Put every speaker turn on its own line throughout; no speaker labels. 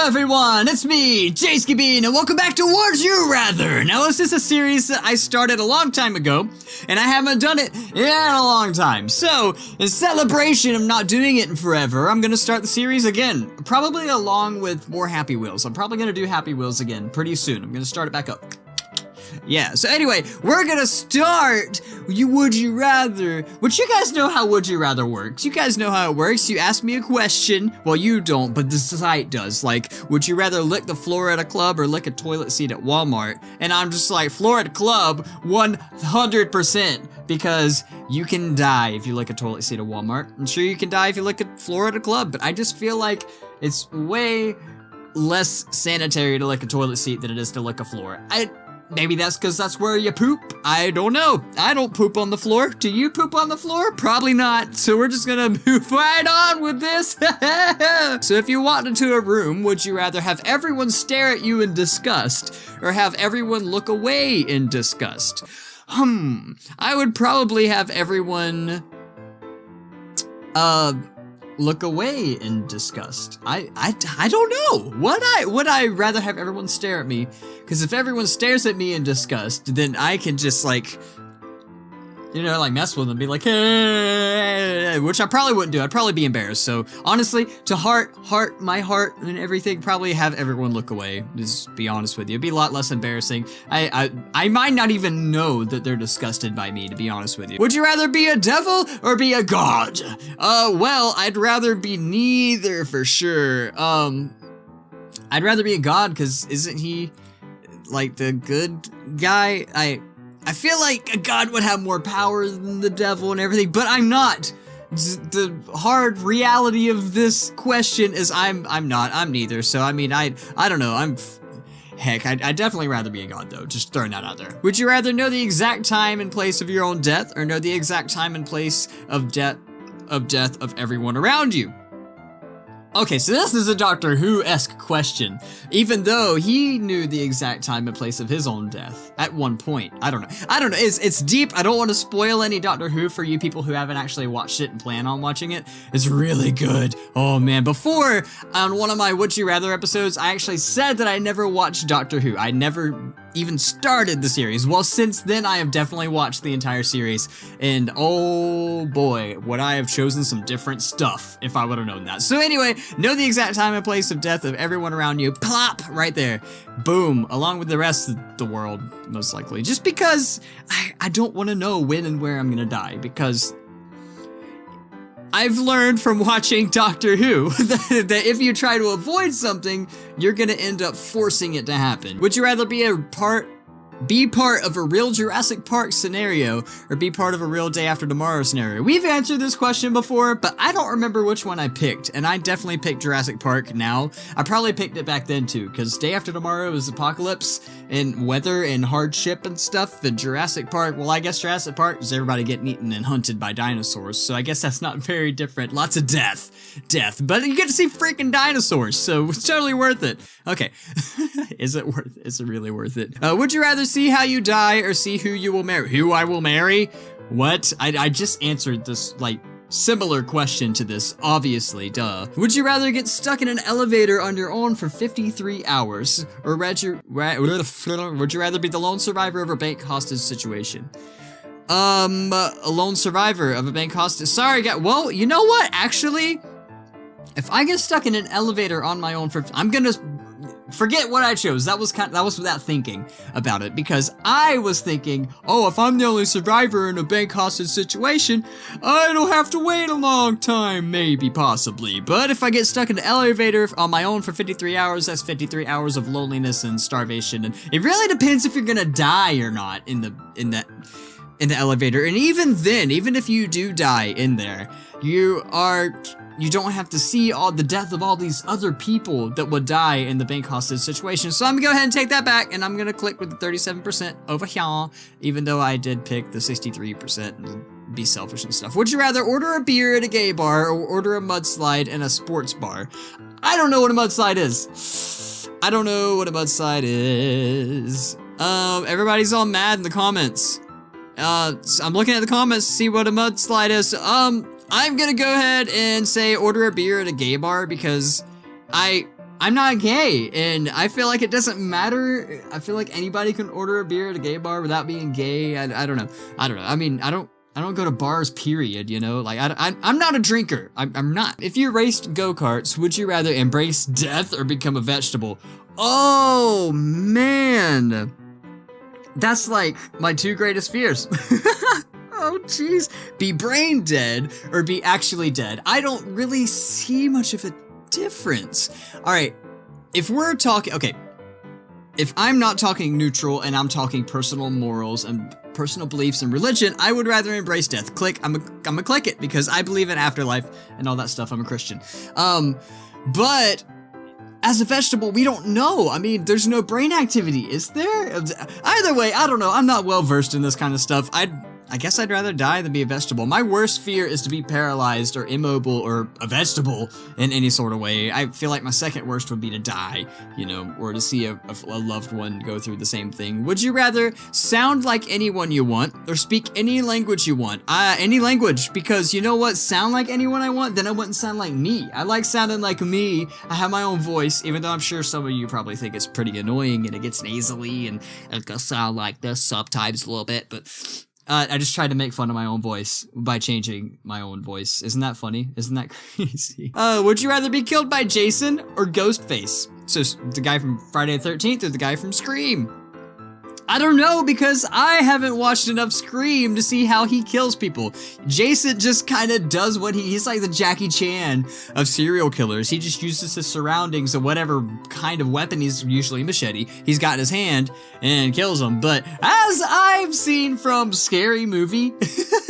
everyone, it's me, JayskiBean, and welcome back to Would You Rather. Now, this is a series that I started a long time ago, and I haven't done it in a long time. So, in celebration of not doing it in forever, I'm gonna start the series again, probably along with more Happy Wheels. I'm probably gonna do Happy Wheels again pretty soon. I'm gonna start it back up. Yeah, so anyway, we're gonna start Would You Rather, which you guys know how Would You Rather works. You guys know how it works. You ask me a question. Well, you don't, but the site does. Like, would you rather lick the floor at a club or lick a toilet seat at Walmart? And I'm just like, floor at a club, 100%, because you can die if you lick a toilet seat at Walmart. I'm sure you can die if you lick a floor at a club, but I just feel like it's way less sanitary to lick a toilet seat than it is to lick a floor. Maybe that's because that's where you poop. I don't know. I don't poop on the floor. Do you poop on the floor? Probably not. So we're just gonna move right on with this. So if you walked into a room, would you rather have everyone stare at you in disgust or have everyone look away in disgust? I would probably have everyone look away in disgust. I don't know. Would I rather have everyone stare at me? Because if everyone stares at me in disgust, then I can just like, you know, like mess with them, be like, hey, which I probably wouldn't do. I'd probably be embarrassed. So honestly, to my heart and everything, probably have everyone look away. Just be honest with you. It'd be a lot less embarrassing. I might not even know that they're disgusted by me, to be honest with you. Would you rather be a devil or be a god? Well, I'd rather be neither for sure. I'd rather be a god, because isn't he like the good guy? I feel like a god would have more power than the devil and everything, but I'm not. The hard reality of this question is I'm not. I'm neither. So I mean, I don't know. Heck, I'd definitely rather be a god though. Just throwing that out there. Would you rather know the exact time and place of your own death, or know the exact time and place of death of everyone around you? Okay, so this is a Doctor Who-esque question, even though he knew the exact time and place of his own death at one point. I don't know. It's deep. I don't want to spoil any Doctor Who for you people who haven't actually watched it and plan on watching it. It's really good. Oh man, before, on one of my Would You Rather episodes, I actually said that I never watched Doctor Who. I never even started the series. Well, since then, I have definitely watched the entire series, and oh boy, would I have chosen some different stuff if I would have known that. So anyway, know the exact time and place of death of everyone around you. Plop! Right there. Boom. Along with the rest of the world, most likely. Just because I don't want to know when and where I'm gonna die, because I've learned from watching Doctor Who that if you try to avoid something, you're gonna end up forcing it to happen. Would you rather be part of a real Jurassic Park scenario, or be part of a real Day After Tomorrow scenario? We've answered this question before, but I don't remember which one I picked, and I definitely picked Jurassic Park now. I probably picked it back then too, because Day After Tomorrow is apocalypse and weather and hardship and stuff. The Jurassic Park, well, I guess Jurassic Park is everybody getting eaten and hunted by dinosaurs, so I guess that's not very different. Lots of death, but you get to see freaking dinosaurs, so it's totally worth it. Okay, is it worth it? Is it really worth it? Would you rather see how you die or see who you will marry? Who I will marry? What? I just answered this, like, similar question to this, obviously, duh. Would you rather get stuck in an elevator on your own for 53 hours, or would you rather be the lone survivor of a bank hostage situation? A lone survivor of a bank hostage. Sorry, guys. Well, you know what? Actually, if I get stuck in an elevator on my own I'm gonna forget what I chose. That was without thinking about it, because I was thinking, oh, if I'm the only survivor in a bank hostage situation, I don't have to wait a long time, maybe, possibly. But if I get stuck in an elevator on my own for 53 hours, that's 53 hours of loneliness and starvation, and it really depends if you're gonna die or not in the elevator. And even then, even if you do die in there, you don't have to see all the death of all these other people that would die in the bank hostage situation. So I'm gonna go ahead and take that back, and I'm gonna click with the 37% over here, even though I did pick the 63% and be selfish and stuff. Would you rather order a beer at a gay bar or order a mudslide in a sports bar? I don't know what a mudslide is. I don't know what a mudslide is. Everybody's all mad in the comments. So I'm looking at the comments to see what a mudslide is. I'm gonna go ahead and say order a beer at a gay bar, because I'm not gay, and I feel like it doesn't matter. I feel like anybody can order a beer at a gay bar without being gay. I don't know. I mean, I don't go to bars, period, you know? Like, I'm not a drinker. I'm not. If you raced go-karts, would you rather embrace death or become a vegetable? Oh, man. That's like my two greatest fears. Oh, jeez. Be brain dead or be actually dead. I don't really see much of a difference. All right. If we're talking, okay. If I'm not talking neutral and I'm talking personal morals and personal beliefs and religion, I would rather embrace death. Click. I'm gonna click it because I believe in afterlife and all that stuff. I'm a Christian. But as a vegetable, we don't know. I mean, there's no brain activity, is there? Either way, I don't know. I'm not well versed in this kind of stuff. I guess I'd rather die than be a vegetable. My worst fear is to be paralyzed or immobile or a vegetable in any sort of way. I feel like my second worst would be to die, you know, or to see a loved one go through the same thing. Would you rather sound like anyone you want or speak any language you want? Any language, because you know what? Sound like anyone I want, then I wouldn't sound like me. I like sounding like me. I have my own voice, even though I'm sure some of you probably think it's pretty annoying and it gets nasally and it can sound like this sometimes a little bit, but I just tried to make fun of my own voice by changing my own voice. Isn't that funny? Isn't that crazy? Would you rather be killed by Jason or Ghostface? So the guy from Friday the 13th or the guy from Scream? I don't know, because I haven't watched enough Scream to see how he kills people. Jason just kind of does what he's like the Jackie Chan of serial killers. He just uses his surroundings and whatever kind of weapon, he's usually a machete, he's got in his hand and kills them. But as I've seen from Scary Movie,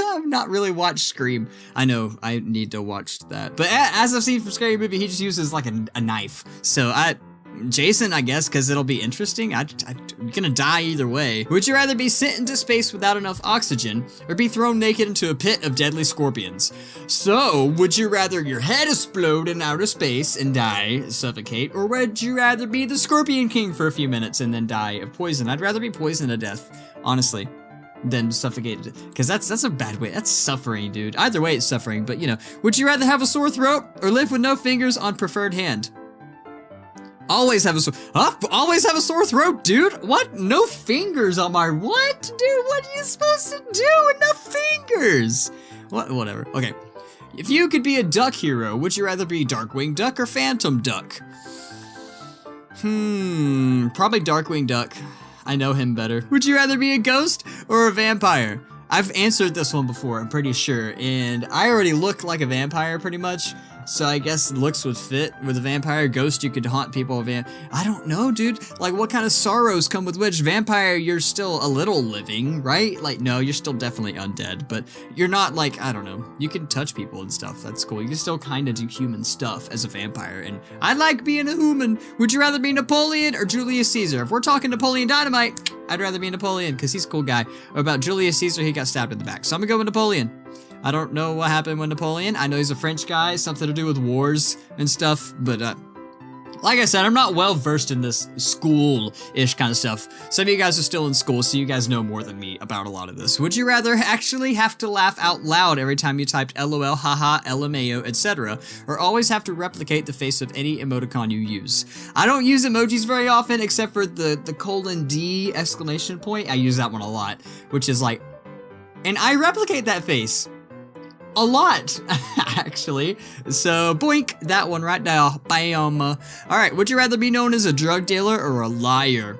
I've not really watched Scream. I know, I need to watch that. But as I've seen from Scary Movie, he just uses like a knife. So Jason, I guess, because it'll be interesting. I'm gonna die either way. Would you rather be sent into space without enough oxygen or be thrown naked into a pit of deadly scorpions? So, would you rather your head explode in outer space and die, suffocate, or would you rather be the Scorpion King for a few minutes and then die of poison? I'd rather be poisoned to death, honestly, than suffocated, because that's a bad way. That's suffering, dude. Either way, it's suffering, but you know. Would you rather have a sore throat or live with no fingers on preferred hand? Always have a sore throat, dude. What? No fingers on my what? Dude, what are you supposed to do with no fingers? Whatever. Okay. If you could be a duck hero, would you rather be Darkwing Duck or Phantom Duck? Probably Darkwing Duck. I know him better. Would you rather be a ghost or a vampire? I've answered this one before, I'm pretty sure, and I already look like a vampire pretty much. So I guess looks would fit with a vampire. Ghost, you could haunt people. I don't know, dude. Like, what kind of sorrows come with which? Vampire, you're still a little living, right? Like, no, you're still definitely undead, but you're not like, I don't know. You can touch people and stuff. That's cool. You can still kind of do human stuff as a vampire, and I like being a human. Would you rather be Napoleon or Julius Caesar? If we're talking Napoleon Dynamite, I'd rather be Napoleon because he's a cool guy. Or about Julius Caesar, he got stabbed in the back. So I'm gonna go with Napoleon. I don't know what happened with Napoleon. I know he's a French guy, something to do with wars and stuff, but like I said, I'm not well versed in this school-ish kind of stuff. Some of you guys are still in school, so you guys know more than me about a lot of this. Would you rather actually have to laugh out loud every time you typed LOL, haha, LMAO, etc., or always have to replicate the face of any emoticon you use? I don't use emojis very often, except for the :D exclamation point. I use that one a lot, which is like, and I replicate that face a lot, actually. So, boink, that one right now. Bam. Alright, would you rather be known as a drug dealer or a liar?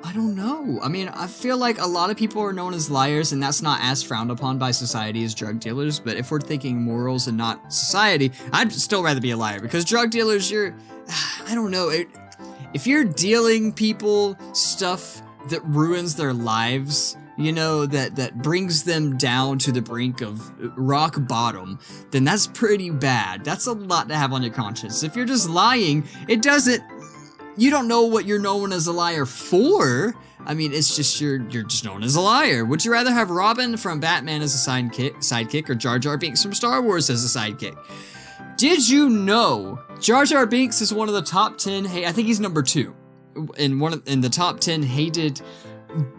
I don't know. I mean, I feel like a lot of people are known as liars, and that's not as frowned upon by society as drug dealers, but if we're thinking morals and not society, I'd still rather be a liar, because drug dealers, I don't know, if you're dealing people stuff that ruins their lives, you know, that brings them down to the brink of rock bottom, then that's pretty bad. That's a lot to have on your conscience. If you're just lying, you don't know what you're known as a liar for. I mean, it's just, you're just known as a liar. Would you rather have Robin from Batman as a sidekick or Jar Jar Binks from Star Wars as a sidekick? Did you know Jar Jar Binks is one of the top 10, I think he's number 2, in the top 10 hated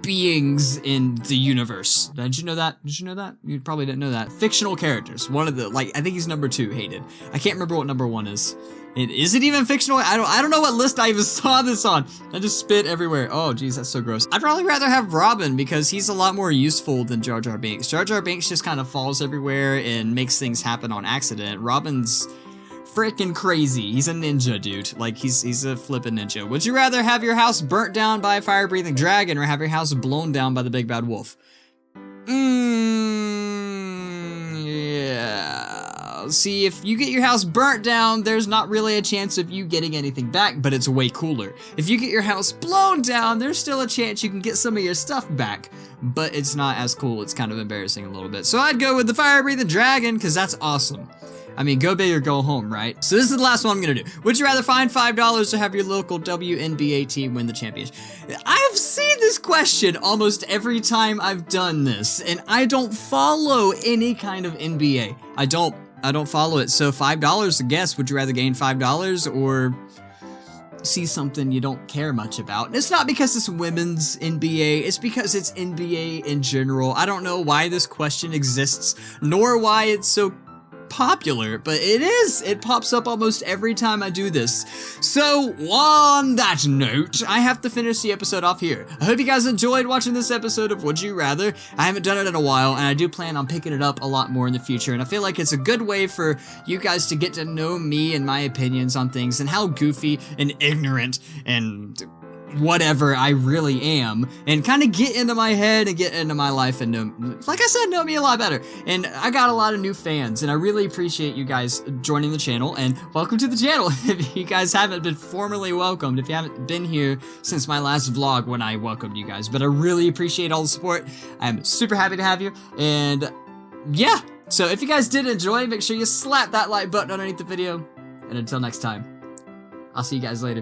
beings in the universe. Did you know that? Did you know that? You probably didn't know that. Fictional characters. One of the, like, I think he's number 2 hated. I can't remember what number 1 is. Is it even fictional? I don't know what list I even saw this on. I just spit everywhere. Oh, geez, that's so gross. I'd probably rather have Robin because he's a lot more useful than Jar Jar Binks. Jar Jar Binks just kind of falls everywhere and makes things happen on accident. Robin's freaking crazy. He's a ninja, dude. Like, he's a flippin' ninja. Would you rather have your house burnt down by a fire-breathing dragon or have your house blown down by the big bad wolf? Yeah. See, if you get your house burnt down, there's not really a chance of you getting anything back, but it's way cooler. If you get your house blown down, there's still a chance you can get some of your stuff back, but it's not as cool. It's kind of embarrassing a little bit. So I'd go with the fire-breathing dragon, because that's awesome. I mean, go big or go home, right? So this is the last one I'm gonna do. Would you rather find $5 or have your local Wnba team win the championship? I've seen this question almost every time I've done this, and I don't follow any kind of NBA. I don't follow it. So $5 a guess. Would you rather gain $5 or see something you don't care much about? And it's not because it's women's NBA, it's because it's NBA in general. I don't know why this question exists, nor why it's so popular, but it pops up almost every time I do this. So on that note, I have to finish the episode off here. I hope you guys enjoyed watching this episode of Would You Rather. I haven't done it in a while, and I do plan on picking it up a lot more in the future, and I feel like it's a good way for you guys to get to know me and my opinions on things and how goofy and ignorant and whatever I really am, and kind of get into my head and get into my life and know, like I said, know me a lot better. And I got a lot of new fans, and I really appreciate you guys joining the channel, and welcome to the channel if you guys haven't been formally welcomed, if you haven't been here since my last vlog when I welcomed you guys. But I really appreciate all the support. I'm super happy to have you, and yeah, so if you guys did enjoy, make sure you slap that like button underneath the video, and until next time, I'll see you guys later.